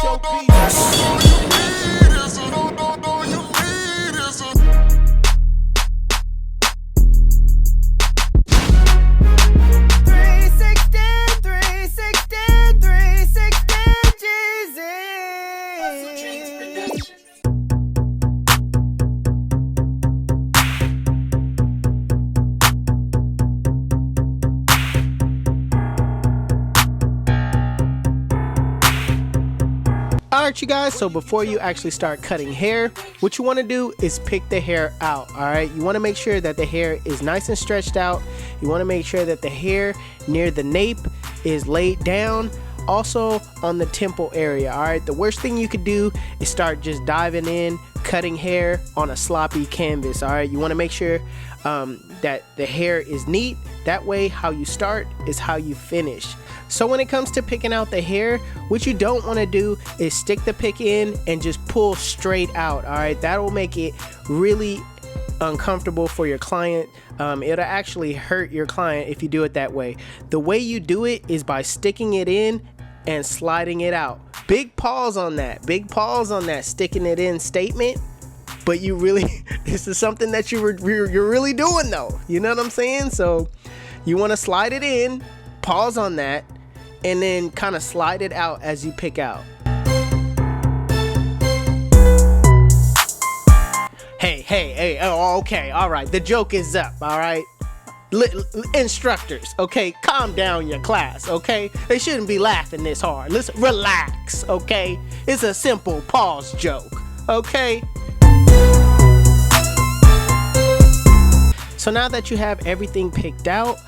Afro beats. Alright, you guys, so before you actually start cutting hair, what you want to do is pick the hair out. Alright, you want to make sure that the hair is nice and stretched out. You want to make sure that the hair near the nape is laid down, also on the temple area. Alright, the worst thing you could do is start just diving in, cutting hair on a sloppy canvas. Alright, you want to make sure that the hair is neat. That way, how you start is how you finish. So when it comes to picking out the hair, what you don't want to do is stick the pick in and just pull straight out. All right, that will make it really uncomfortable for your client. It'll actually hurt your client if you do it that way. The way you do it is by sticking it in and sliding it out. Big pause on that. Big pause on that sticking it in statement. But you really, this is something that you're really doing though. You know what I'm saying? So you want to slide it in, pause on that, and then kind of slide it out as you pick out. Hey, oh, okay, all right, the joke is up, all right? Instructors, okay, calm down your class, okay? They shouldn't be laughing this hard. Listen, relax, okay? It's a simple pause joke, okay? So now that you have everything picked out,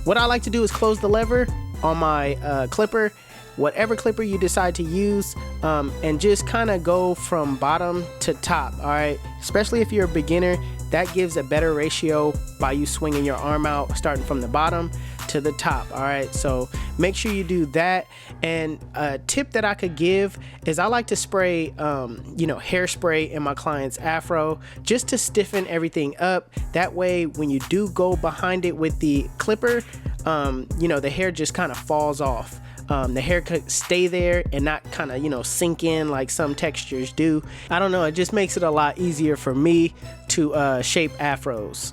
what I like to do is close the lever on my clipper, whatever clipper you decide to use, and just kind of go from bottom to top. All right, especially if you're a beginner, that gives a better ratio by you swinging your arm out starting from the bottom to the top. All right, so make sure you do that. And a tip that I could give is I like to spray hairspray in my client's afro just to stiffen everything up. That way when you do go behind it with the clipper, the hair just kind of falls off. The hair could stay there and not kind of sink in like some textures do. I don't know, it just makes it a lot easier for me to shape afros.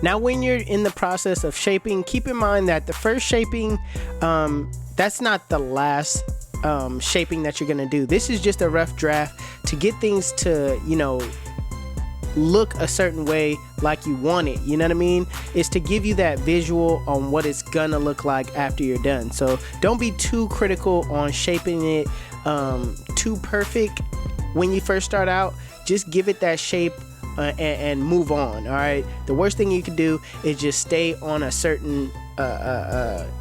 Now when you're in the process of shaping, keep in mind that the first shaping, that's not the last shaping that you're gonna do. This is just a rough draft to get things to, look a certain way like you want it. You know what I mean? It's to give you that visual on what it's gonna look like after you're done. So don't be too critical on shaping it too perfect when you first start out. Just give it that shape and move on. All right, the worst thing you can do is just stay on a certain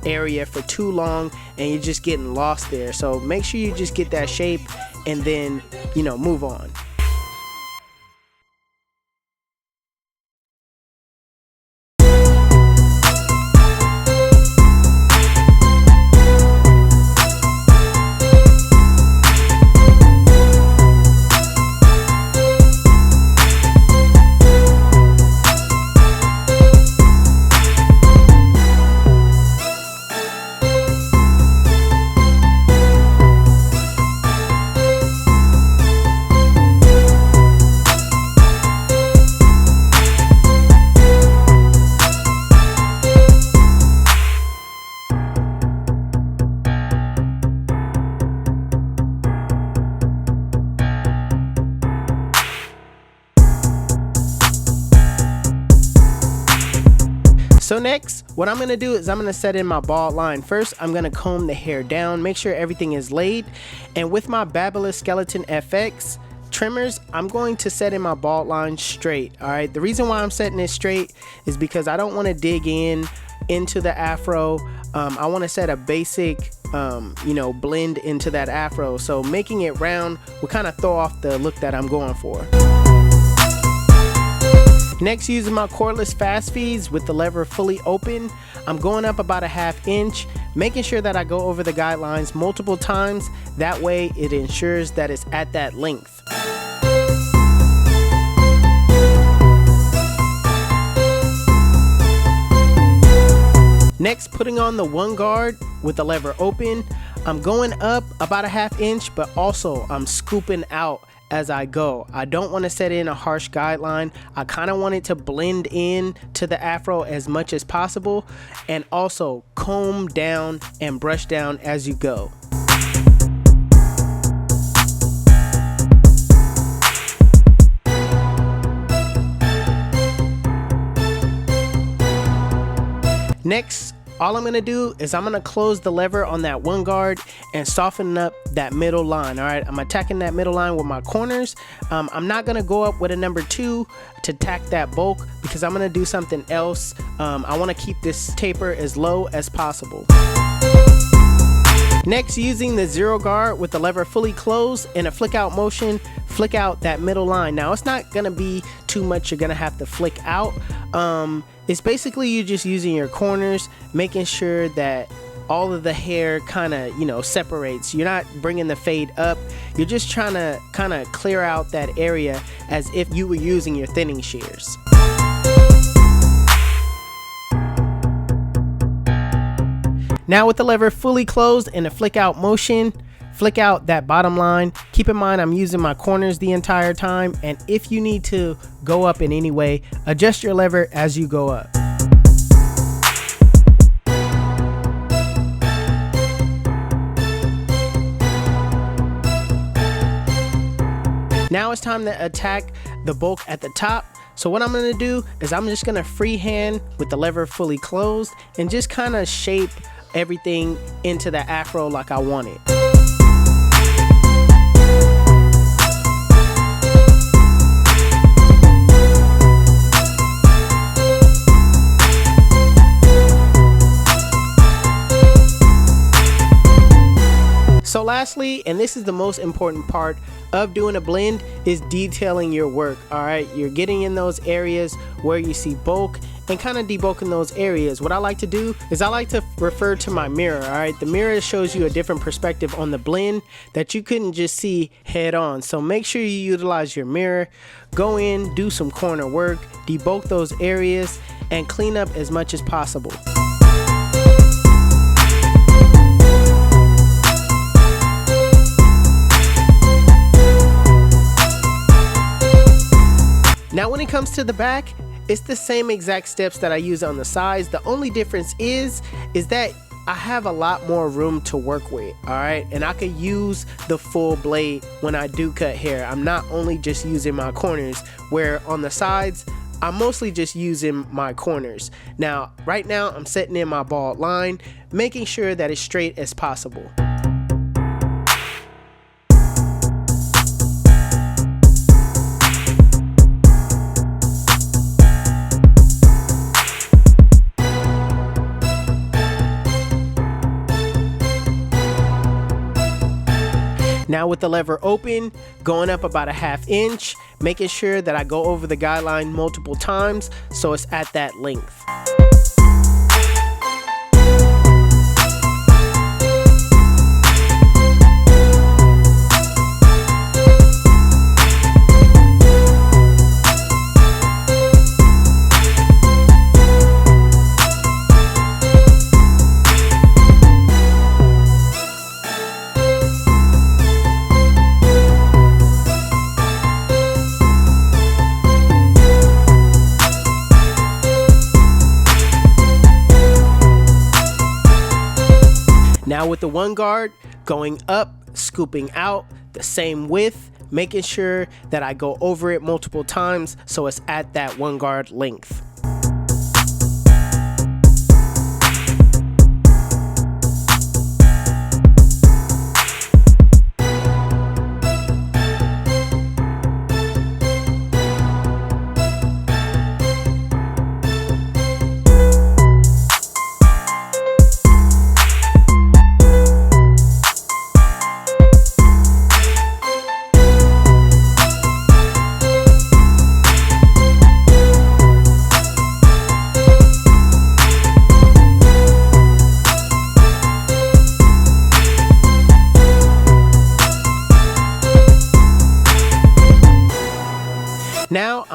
area for too long and you're just getting lost there. So make sure you just get that shape and then move on. So next, what I'm gonna do is I'm gonna set in my bald line. First, I'm gonna comb the hair down, make sure everything is laid. And with my Babyliss Skeleton FX trimmers, I'm going to set in my bald line straight. All right, the reason why I'm setting it straight is because I don't wanna dig into the afro. I wanna set a basic, blend into that afro. So making it round will kind of throw off the look that I'm going for. Next, using my cordless fast feeds with the lever fully open, I'm going up about a 1/2 inch, making sure that I go over the guidelines multiple times. That way it ensures that it's at that length. Next, putting on the one guard with the lever open, I'm going up about a 1/2 inch, but also I'm scooping out as I go. I don't want to set in a harsh guideline. I kind of want it to blend in to the afro as much as possible, and also comb down and brush down as you go. Next, all I'm gonna do is I'm gonna close the lever on that one guard and soften up that middle line. All right, I'm attacking that middle line with my corners. I'm not gonna go up with a number 2 to tack that bulk because I'm gonna do something else. I wanna keep this taper as low as possible. Next, using the 0 guard with the lever fully closed in a flick out motion, flick out that middle line. Now, it's not gonna be too much you're gonna have to flick out. It's basically you just using your corners, making sure that all of the hair kind of, separates. You're not bringing the fade up. You're just trying to kind of clear out that area as if you were using your thinning shears. Now with the lever fully closed in a flick out motion, flick out that bottom line. Keep in mind I'm using my corners the entire time, and if you need to go up in any way, adjust your lever as you go up. Now it's time to attack the bulk at the top. So what I'm gonna do is I'm just gonna freehand with the lever fully closed and just kind of shape everything into the afro like I want it. So lastly, and this is the most important part of doing a blend, is detailing your work. All right, you're getting in those areas where you see bulk and kind of debulking those areas. What I like to do is I like to refer to my mirror. All right, the mirror shows you a different perspective on the blend that you couldn't just see head on. So make sure you utilize your mirror, go in, do some corner work, debulk those areas, and clean up as much as possible. Now when it comes to the back, it's the same exact steps that I use on the sides. The only difference is that I have a lot more room to work with, all right? And I could use the full blade when I do cut hair. I'm not only just using my corners, where on the sides, I'm mostly just using my corners. Now, right now, I'm setting in my bald line, making sure that it's straight as possible. Now with the lever open, going up about a 1/2 inch, making sure that I go over the guideline multiple times so it's at that length. Now with the one guard, going up, scooping out the same width, making sure that I go over it multiple times so it's at that one guard length.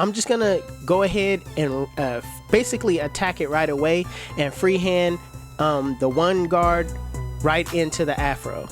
I'm just gonna go ahead and basically attack it right away and freehand the one guard right into the afro.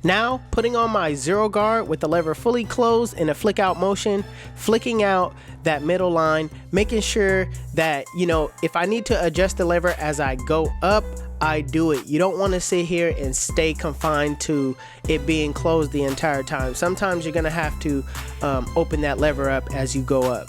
Now, putting on my zero guard with the lever fully closed in a flick out motion, flicking out that middle line, making sure that, you know, if I need to adjust the lever as I go up, I do it. You don't want to sit here and stay confined to it being closed the entire time. Sometimes you're going to have to open that lever up as you go up.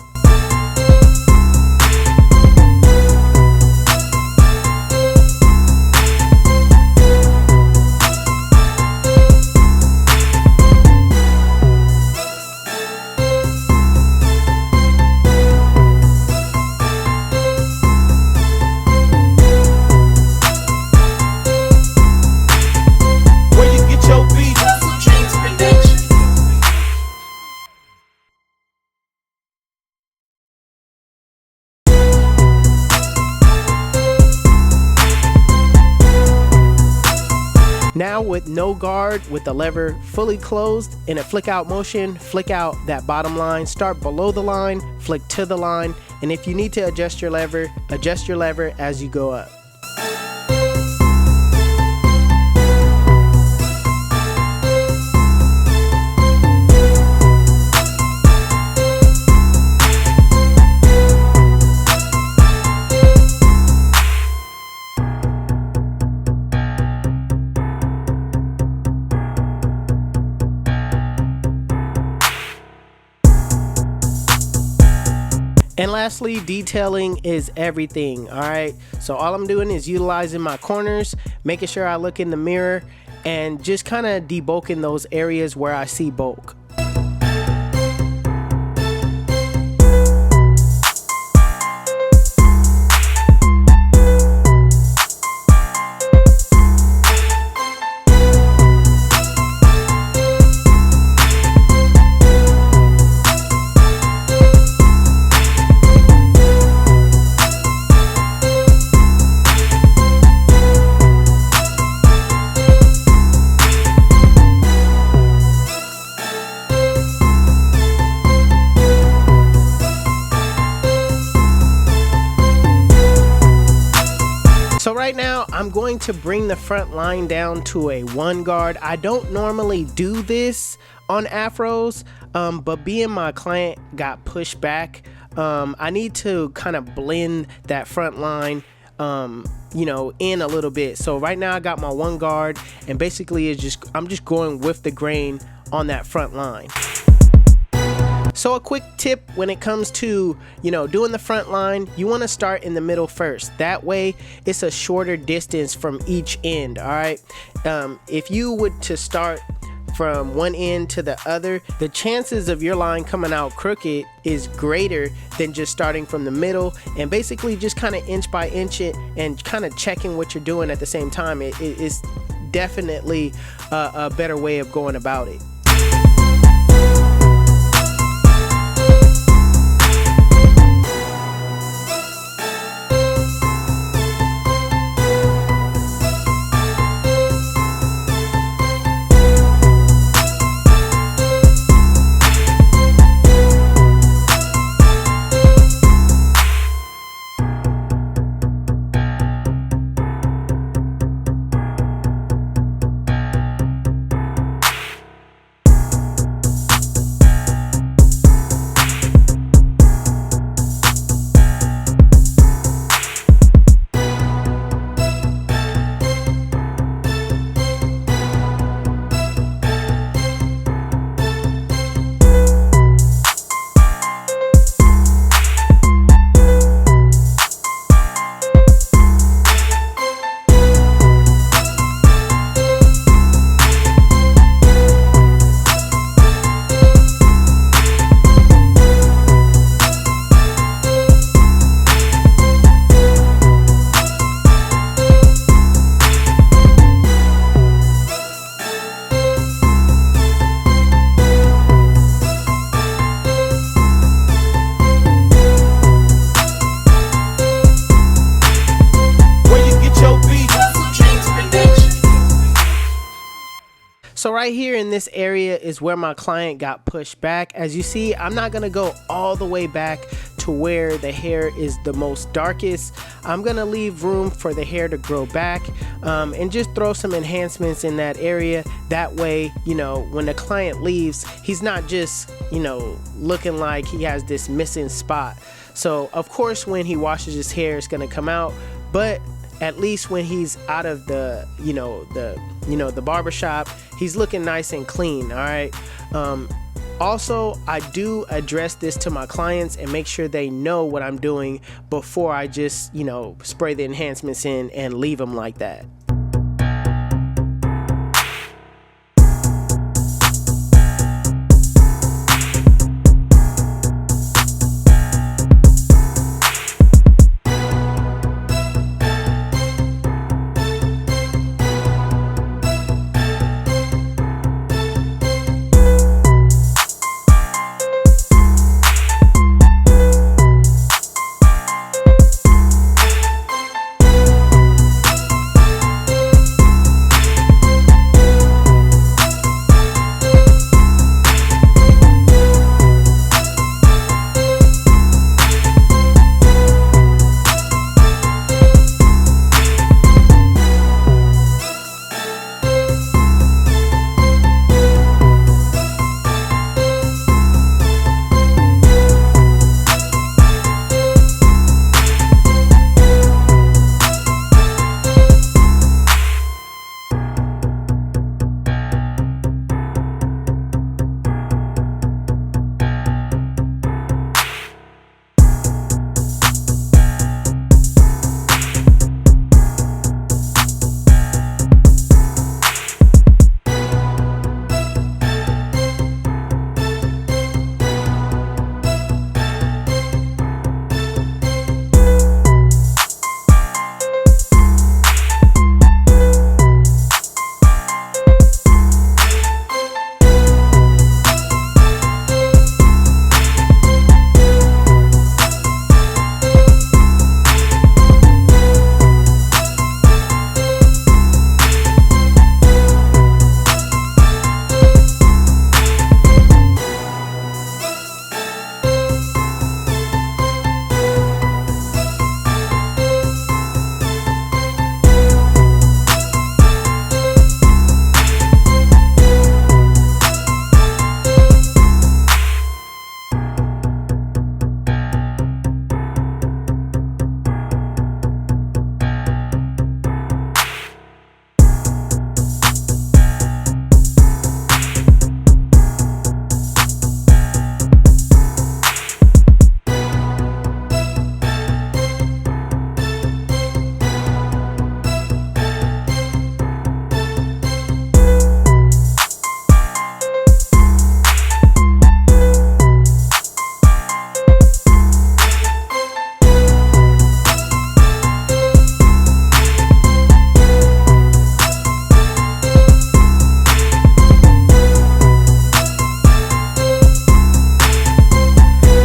Now with no guard, with the lever fully closed, in a flick out motion, flick out that bottom line, start below the line, flick to the line, and if you need to adjust your lever as you go up. And lastly, detailing is everything. All right, so all I'm doing is utilizing my corners, making sure I look in the mirror, and just kind of debulking those areas where I see bulk. So right now I'm going to bring the front line down to a one guard. I don't normally do this on afros, but being my client got pushed back, I need to kind of blend that front line you know, in a little bit. So right now I got my one guard, and basically I'm just going with the grain on that front line. So a quick tip when it comes to, you know, doing the front line, you want to start in the middle first. That way it's a shorter distance from each end. All right, if you would to start from one end to the other, the chances of your line coming out crooked is greater than just starting from the middle and basically just kind of inch by inch it and kind of checking what you're doing at the same time. It's definitely a better way of going about it. So right here in this area is where my client got pushed back. As you see, I'm not gonna go all the way back to where the hair is the most darkest. I'm gonna leave room for the hair to grow back and just throw some enhancements in that area. That way, you know, when the client leaves, he's not just, you know, looking like he has this missing spot. So of course, when he washes his hair, it's gonna come out, but at least when he's out of the, the barbershop, he's looking nice and clean. All right. Also, I do address this to my clients and make sure they know what I'm doing before I just, spray the enhancements in and leave them like that.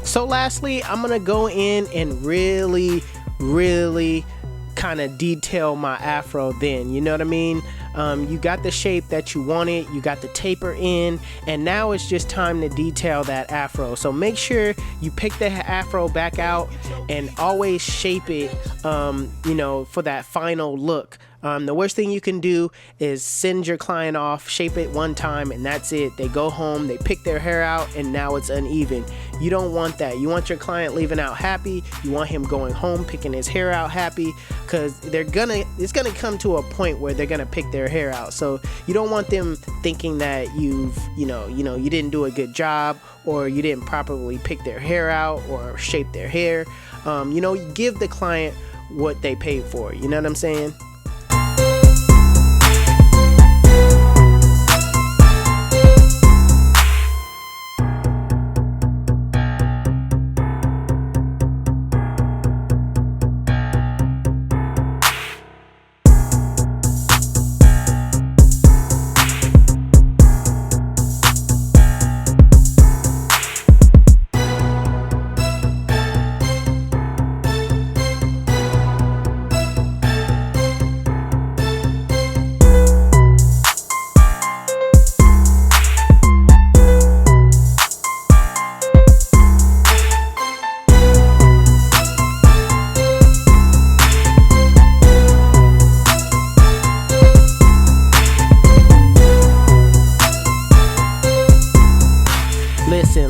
So lastly, I'm gonna go in and really kind of detail my afro then, you know what I mean? You got the shape that you wanted, you got the taper in, and now it's just time to detail that afro. So make sure you pick the afro back out and always shape it, for that final look. The worst thing you can do is send your client off, shape it one time, and that's it. They go home, they pick their hair out, and now it's uneven. You don't want that. You want your client leaving out happy. You want him going home, picking his hair out happy, because it's gonna come to a point where they're gonna pick their hair out. So you don't want them thinking that you didn't do a good job, or you didn't properly pick their hair out or shape their hair. You give the client what they paid for. You know what I'm saying?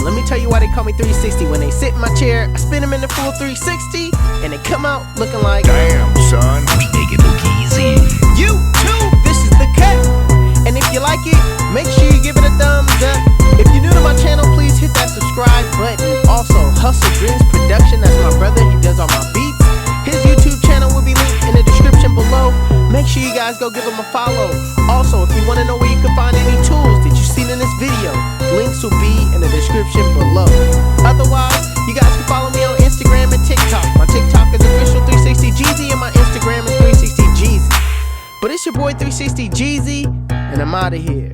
And let me tell you why they call me 360. When they sit in my chair, I spin them in the full 360, and they come out looking like, damn, son, we make it look easy. YouTube, this is the cut. And if you like it, make sure you give it a thumbs up. If you're new to my channel, please hit that subscribe button. Also, HustleDreamProduction, that's my brother, he does all my beats. His YouTube channel will be linked in the description below. Make sure you guys go give him a follow. Also, if you want to know where you can find any tools that you've seen in this video, links will be in the description below. Otherwise, you guys can follow me on Instagram and TikTok. My TikTok is official360Jeezy and my Instagram is 360Jeezy. But it's your boy 360Jeezy, and I'm out of here.